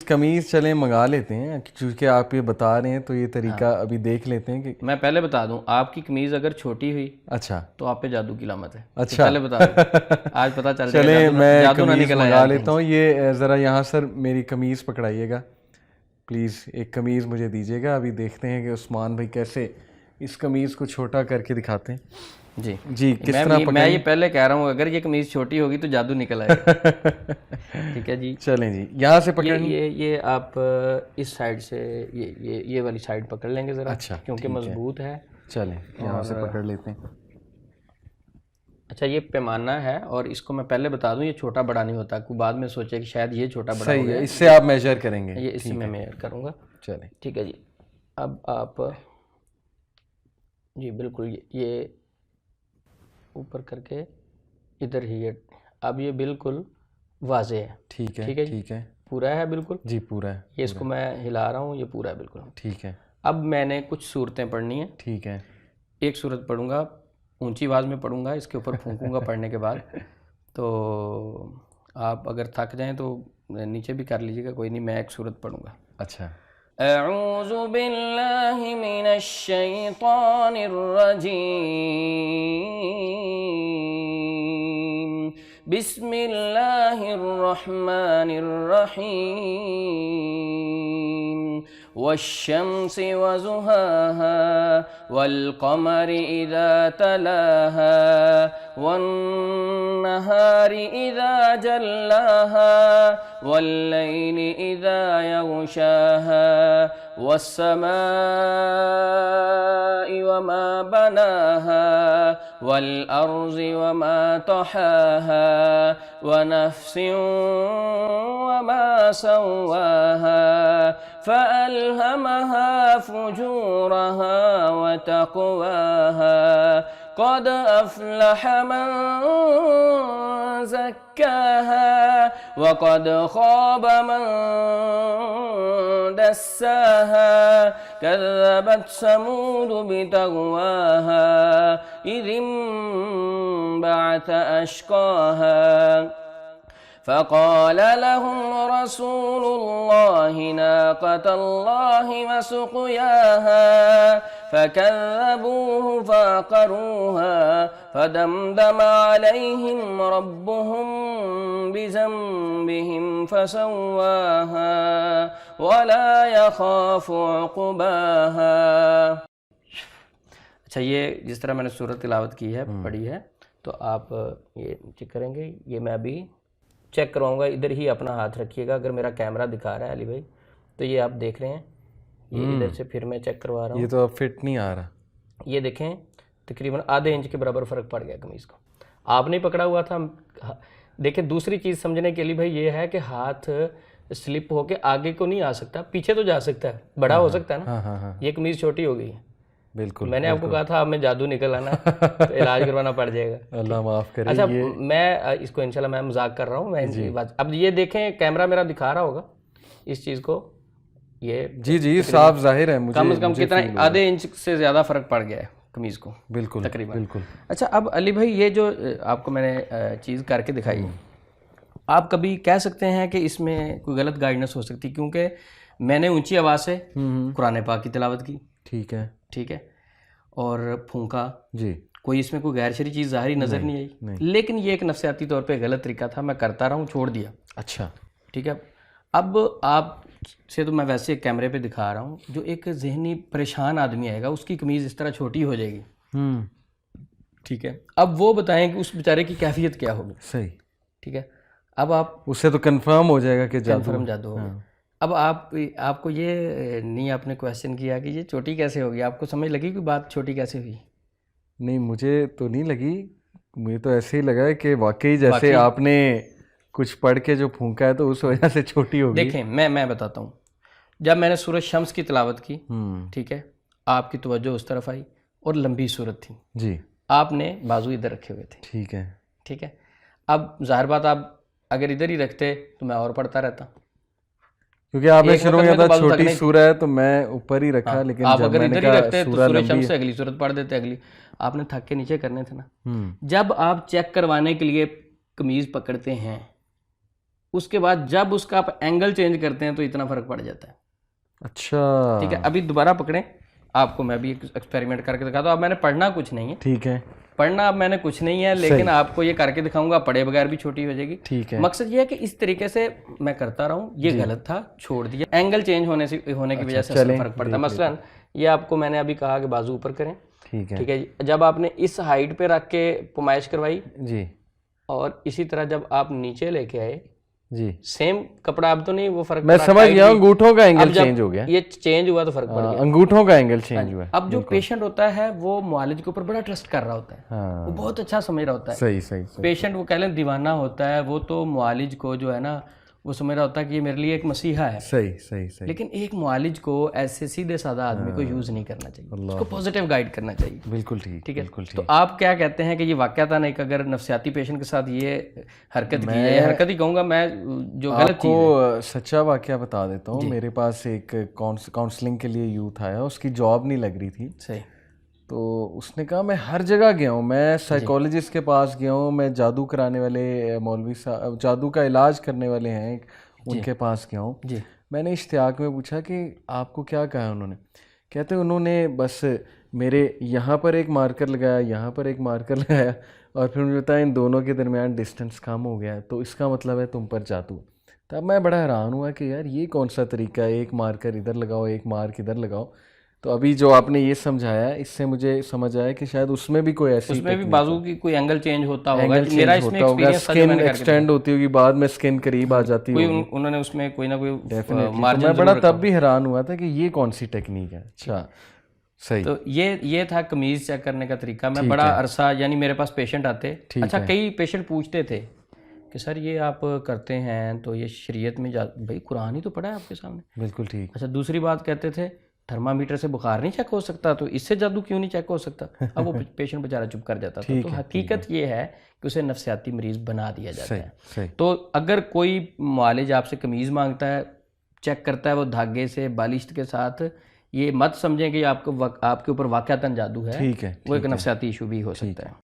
कमीज़ चलें मंगा लेते हैं, क्योंकि आप ये बता रहे हैं तो ये तरीका अभी देख लेते हैं कि मैं पहले बता दूं, आपकी कमीज़ अगर छोटी हुई अच्छा तो आप पे जादू की लामत है। अच्छा पहले बता दूं, आज पता चल जाएगा चलें मैं जादू ना कमीज़ निकल मंगा आया। लेता हूँ। ये ज़रा यहाँ सर मेरी कमीज़ पकड़ाइएगा प्लीज़, एक कमीज़ मुझे दीजिएगा। अभी देखते हैं कि उस्मान भाई कैसे इस कमीज़ को छोटा करके दिखाते हैं। जी जी किस तरह मैं ये पहले कह रहा हूँ, अगर ये कमीज़ छोटी होगी तो जादू निकल आएगा। ठीक है जी, चलें जी, यहाँ से पकड़नी। ये आप इस साइड से ये वाली साइड पकड़ लेंगे ज़रा। अच्छा, क्योंकि मजबूत है। चलें यहाँ से पकड़ लेते हैं। अच्छा, ये पैमाना है और इसको मैं पहले बता दूं, ये छोटा बड़ा नहीं होता, कोई बाद में सोचे कि शायद ये छोटा बड़ा हो सही गया है, इससे आप मेजर करेंगे। ये इससे मैं मेजर करूंगा। चलें ठीक है जी। अब आप जी बिल्कुल ये ऊपर करके इधर ही ये, अब ये बिल्कुल वाजे है। ठीक है ठीक है जी, ठीक है पूरा है बिल्कुल जी, पूरा है। ये, इसको मैं हिला रहा हूँ, ये पूरा है बिल्कुल। ठीक है अब मैंने कुछ सूरतें पढ़नी है। ठीक है। एक सूरत पढ़ूंगा, ऊंची आवाज़ में पढ़ूंगा, इसके ऊपर फूंकूंगा पढ़ने के बाद। तो आप अगर थक जाएं तो नीचे भी कर लीजिएगा, कोई नहीं। मैं एक सूरत पढ़ूंगा। अच्छा। अऊज़ु बिल्लाहि मिनश शैतानिर रजीम, बिस्मिल्लाहिर रहमानिर रहीम, वश्शम्सि वज़ुहाहा, वल्क़मरि इज़ा तलाहा, वन्नहारि इज़ा जल्लाहा, वल्लैलि इज़ा यग़शाहा, वस्समाइ वमा बनाहा, वल्अर्ज़ि वमा तहाहा, वनफ्सिन वमा सव्वाहा, फ़अल्हमहा फ़ुजूरहा वतक़वाहा, क़द अफ़लह मन ज़क्काहा, वक़द ख़ाब मन दस्साहा, कज़्ज़बत समूद बितग़वाहा, इज़ इंबअथ अश्क़ाहा, फ़क़ाल लहुम रसूलुल्लाहि नाक़तल्लाहि वसुक़याहा, फ़कज़्ज़बूहु फ़अक़रूहा, फ़दमदम अलैहिम रब्बुहुम बिज़ंबिहिम फ़सव्वाहा, वला यख़ाफ़ु उक़बाहा। अच्छा, ये जिस तरह मैंने सूरत तिलावत की है, पढ़ी है, तो आप ये चेक करेंगे। ये मैं अभी चेक करवाऊंगा, इधर ही अपना हाथ रखिएगा। अगर मेरा कैमरा दिखा रहा है अली भाई, तो ये आप देख रहे हैं, ये इधर से फिर मैं चेक करवा रहा हूँ। ये तो अब फिट नहीं आ रहा। ये देखें, तकरीबन आधे इंच के बराबर फ़र्क पड़ गया कमीज़ को। आपने पकड़ा हुआ था। देखें, दूसरी चीज़ समझने के लिए भाई ये है कि हाथ स्लिप होके आगे को नहीं आ सकता, पीछे तो जा सकता है, बड़ा हो सकता है ना। हाँ। ये कमीज़ छोटी हो गई है। बिल्कुल, मैंने आपको कहा था आप में जादू निकल आना, तो इलाज करवाना पड़ जाएगा। अल्लाह माफ़ करे। अच्छा, मैं इसको इंशाल्लाह मैं मजाक कर रहा हूँ, मैं इनकी बात। अब ये देखें, कैमरा मेरा दिखा रहा होगा इस चीज़ को, ये जी साफ जाहिर है, मुझे कम से कम कितना, आधे इंच से ज़्यादा फ़र्क पड़ गया है कमीज़ को। बिल्कुल तकरीबन बिल्कुल। अच्छा, अब अली भाई ये जो आपको मैंने चीज़ करके दिखाई, आप कभी कह सकते हैं कि इसमें कोई गलत गाइडेंस हो सकती, क्योंकि मैंने ऊंची आवाज़ से कुरान पाक की तिलावत की। ठीक है, और फूंका जी, कोई इसमें कोई गैर शरई चीज़ ज़ाहिरी नज़र नहीं आई, लेकिन ये एक नफसियाती तौर पे गलत तरीका था, मैं करता रहा हूँ, छोड़ दिया। अच्छा, ठीक है। अब आप से तो मैं वैसे एक कैमरे पे दिखा रहा हूँ, जो एक जहनी परेशान आदमी आएगा, उसकी कमीज़ इस तरह छोटी हो जाएगी। ठीक है, अब वो बताएं कि उस बेचारे की कैफियत क्या होगी। सही, ठीक है। अब आप उससे तो कंफर्म हो जाएगा कि जादू होगा। अब आपको ये नहीं, आपने क्वेश्चन किया कि ये छोटी कैसे होगी, आपको समझ लगी कि बात छोटी कैसे हुई? नहीं, मुझे तो नहीं लगी, मुझे तो ऐसे ही लगा है कि वाकई जैसे आपने कुछ पढ़ के जो फूंका है तो उस वजह से छोटी होगी। देखें, मैं बताता हूँ, जब मैंने सूरत शम्स की तिलावत की, ठीक है, आपकी तवज्जो उस तरफ आई और लंबी सूरत थी जी, आपने बाजू इधर रखे हुए थे। ठीक है। अब जाहिर बात, आप अगर इधर ही रखते तो मैं और पढ़ता रहता, क्योंकि आपने शुरू में था छोटी सूरत है तो मैं ऊपर ही रखा। लेकिन आप अगर इधर ही रखते तो सूरत शम्स से अगली सूरत पढ़ देते, अगली आपने थक के नीचे करने थे ना। जब आप चेक करवाने के लिए कमीज पकड़ते हैं, उसके बाद जब उसका आप एंगल चेंज करते हैं तो इतना फर्क पड़ जाता है। अच्छा ठीक है, अभी दोबारा पकड़ें, आपको मैं भी एक एक्सपेरिमेंट करके दिखाता हूँ। अब मैंने पढ़ना कुछ नहीं है, ठीक है, पढ़ना अब मैंने कुछ नहीं है, लेकिन आपको ये करके दिखाऊंगा, पढ़े बगैर भी छोटी हो जाएगी। ठीक है। मकसद ये है कि इस तरीके से मैं करता रहूं, ये गलत था, छोड़ दिया। एंगल चेंज होने की वजह से असर फर्क पड़ता है। मसलन ये आपको मैंने अभी कहा कि बाजू ऊपर करें, ठीक है, ठीक है जी। जब आपने इस हाइट पे रख के पुमाइश करवाई जी और इसी तरह जब आप नीचे लेके आए, जी, सेम कपड़ा, अब तो नहीं वो फर्क मैं पड़ा, समझ टाइट गया, भी। अंगूठों का एंगल अब जब चेंज हो गया, ये चेंज हुआ तो फर्क पड़ गया। अंगूठों का एंगल चेंज हुआ। अब जो पेशेंट होता है वो मुआलिज के ऊपर बड़ा ट्रस्ट कर रहा होता है, हाँ, वो बहुत अच्छा समझ रहा होता है। सही सही सही, पेशेंट वो कह लें दीवाना होता है, वो तो मुआलिज को जो है ना वो समझ रहा होता है कि ये मेरे लिए एक मसीहा है। सही सही सही, लेकिन एक मुआलिज को ऐसे सीधे साधा आदमी को यूज नहीं करना चाहिए, उसको पॉजिटिव गाइड करना चाहिए। बिल्कुल ठीक, ठीक है, बिल्कुल ठीक। तो आप क्या कहते हैं कि ये वाकयातन एक अगर नफसियाती पेशेंट के साथ ये हरकत की है, या हरकत ही कहूँगा मैं, जो गलत चीज़ है। आपको सच्चा वाकया बता देता हूँ। मेरे पास एक काउंसलिंग के लिए यूथ आया, उसकी जॉब नहीं लग रही थी, सही, तो उसने कहा मैं हर जगह गया हूँ, मैं साइकोलॉजिस्ट के पास गया हूँ, मैं जादू कराने वाले मौलवी साहब, जादू का इलाज करने वाले हैं, उनके पास गया हूँ जी। मैंने इश्तियाक में पूछा कि आपको क्या कहा है उन्होंने, कहते उन्होंने बस मेरे यहाँ पर एक मार्कर लगाया, यहाँ पर एक मार्कर लगाया, और फिर मुझे बताया इन दोनों के दरमियान डिस्टेंस कम हो गया, तो इसका मतलब है तुम पर जादू। तब मैं बड़ा हैरान हुआ कि यार ये कौन सा तरीका है, एक मार्कर इधर लगाओ, एक मार्क इधर लगाओ। तो अभी जो आपने ये समझाया, इससे मुझे समझ आया कि शायद उसमें भी कोई ऐसी, उसमें भी बाजू की कोई एंगल चेंज होता होगा। एंगल मेरा चेंज इसमें होता होगा, एक्सपीरियंस था जो स्किन मैंने करके एक्सटेंड होती होगी, बाद में स्किन करीब आ जाती कोई होगी। उन्होंने उसमें कोई ना कोई डेफिनेटली, मार्जिन मैं बड़ा तब भी हैरान हुआ था कि ये कौन सी टेक्निक है। अच्छा सही, तो ये था कमीज चेक करने का तरीका। मैं बड़ा अरसा, यानी मेरे पास पेशेंट आते, अच्छा कई पेशेंट पूछते थे कि सर ये आप करते हैं तो ये शरीयत में भाई कुरान ही तो पढ़ा है आपके सामने। बिल्कुल ठीक। अच्छा दूसरी बात कहते थे थर्मामीटर से बुखार नहीं चेक हो सकता, तो इससे जादू क्यों नहीं चेक हो सकता। अब वो पेशेंट बेचारा चुप कर जाता था। तो हकीकत ये है कि उसे नफसियाती मरीज बना दिया जाता है। तो अगर कोई मुआलिज आपसे कमीज़ मांगता है, चेक करता है वो धागे से बालिश के साथ, ये मत समझें कि आपके ऊपर वाकयातन जादू है, वो एक नफसियाती इशू भी हो सकता है।